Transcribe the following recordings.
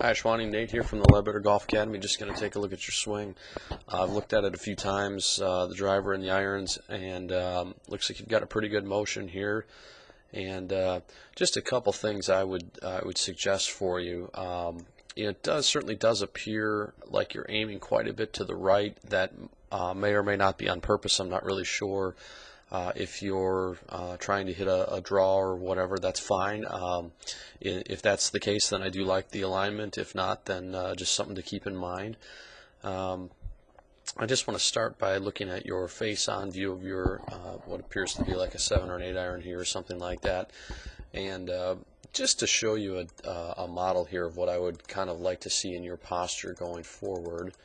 Hi, Ashwani. Nate here from the Ledbetter Golf Academy. Just going to take a look at your swing. I've looked at it a few times, the driver and the irons, and looks like you've got a pretty good motion here. And just a couple things I would suggest for you. It certainly does appear like you're aiming quite a bit to the right. That may or may not be on purpose. I'm not really sure. If you're trying to hit a draw or whatever, that's fine. If that's the case, then I do like the alignment. If not, then just something to keep in mind. I just want to start by looking at your face-on view of your what appears to be like a 7 or an 8 iron here or something like that. And just to show you a model here of what I would kind of like to see in your posture going forward.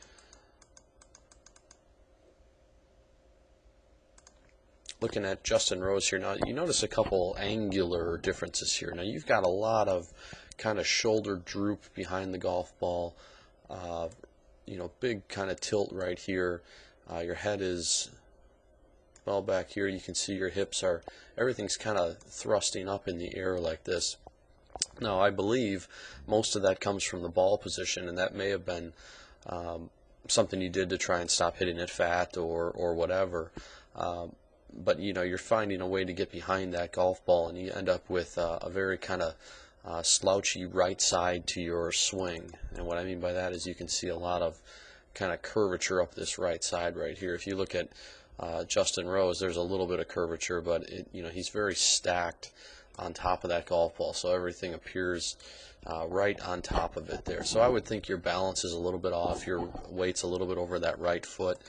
Looking at Justin Rose here now, you notice a couple angular differences here. Now you've got a lot of kind of shoulder droop behind the golf ball, big kind of tilt right here. Your head is well back here. You can see your hips everything's kind of thrusting up in the air like this. Now I believe most of that comes from the ball position, and that may have been something you did to try and stop hitting it fat or whatever. But you're finding a way to get behind that golf ball, and you end up with a very kind of slouchy right side to your swing. And what I mean by that is you can see a lot of kind of curvature up this right side right here. If you look at Justin Rose, there's a little bit of curvature, but he's very stacked on top of that golf ball, so everything appears right on top of it there. So I would think your balance is a little bit off, your weight's a little bit over that right foot.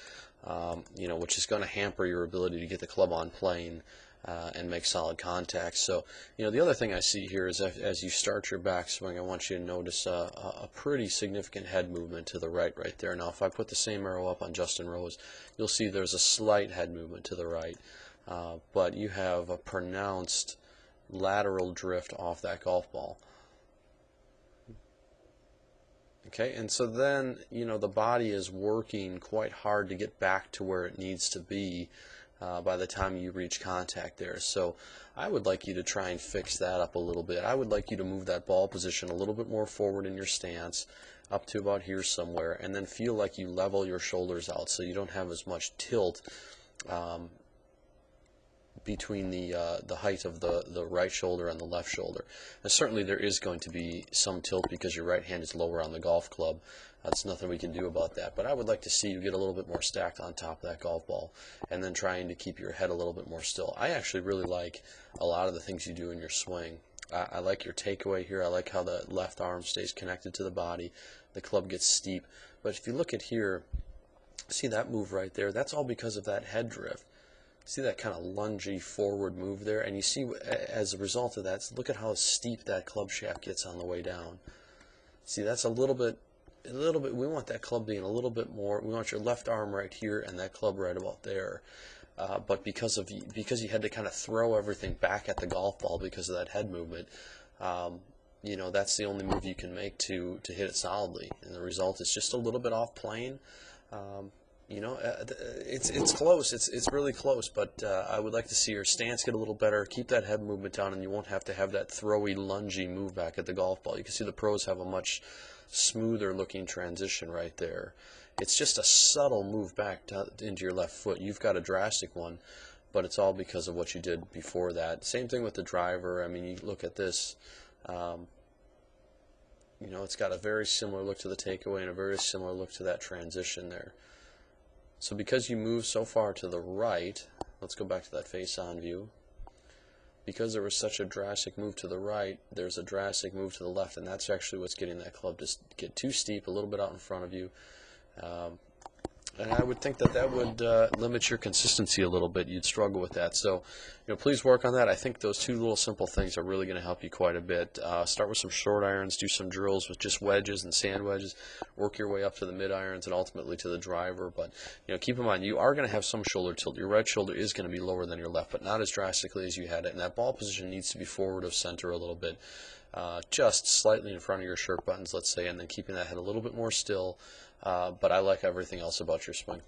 Which is going to hamper your ability to get the club on plane and make solid contact. So, the other thing I see here is as you start your backswing, I want you to notice a pretty significant head movement to the right there. Now, if I put the same arrow up on Justin Rose, you'll see there's a slight head movement to the right, but you have a pronounced lateral drift off that golf ball. Okay, and so then, the body is working quite hard to get back to where it needs to be by the time you reach contact there. So I would like you to try and fix that up a little bit. I would like you to move that ball position a little bit more forward in your stance, up to about here somewhere, and then feel like you level your shoulders out so you don't have as much tilt between the height of the right shoulder and the left shoulder. Now, certainly there is going to be some tilt because your right hand is lower on the golf club. That's nothing we can do about that. But I would like to see you get a little bit more stacked on top of that golf ball and then trying to keep your head a little bit more still. I actually really like a lot of the things you do in your swing. I like your takeaway here. I like how the left arm stays connected to the body. The club gets steep. But if you look at here, see that move right there? That's all because of that head drift. See that kind of lungy forward move there, and you see as a result of that, look at how steep that club shaft gets on the way down. See, that's a little bit. We want that club being a little bit more. We want your left arm right here and that club right about there. But because you had to kind of throw everything back at the golf ball because of that head movement, that's the only move you can make to hit it solidly, and the result is just a little bit off plane. It's close. It's really close, but I would like to see your stance get a little better. Keep that head movement down, and you won't have to have that throwy, lungy move back at the golf ball. You can see the pros have a much smoother looking transition right there. It's just a subtle move back into your left foot. You've got a drastic one, but it's all because of what you did before that. Same thing with the driver. I mean, you look at this. It's got a very similar look to the takeaway and a very similar look to that transition there. So because you move so far to the right, let's go back to that face-on view. Because there was such a drastic move to the right, there's a drastic move to the left, and that's actually what's getting that club to get too steep, a little bit out in front of you. And I would think that would limit your consistency a little bit. You'd struggle with that. So, please work on that. I think those two little simple things are really going to help you quite a bit. Start with some short irons, do some drills with just wedges and sand wedges, work your way up to the mid irons and ultimately to the driver. But, keep in mind, you are going to have some shoulder tilt. Your right shoulder is going to be lower than your left, but not as drastically as you had it. And that ball position needs to be forward of center a little bit, just slightly in front of your shirt buttons, let's say, and then keeping that head a little bit more still. But I like everything else about your swing.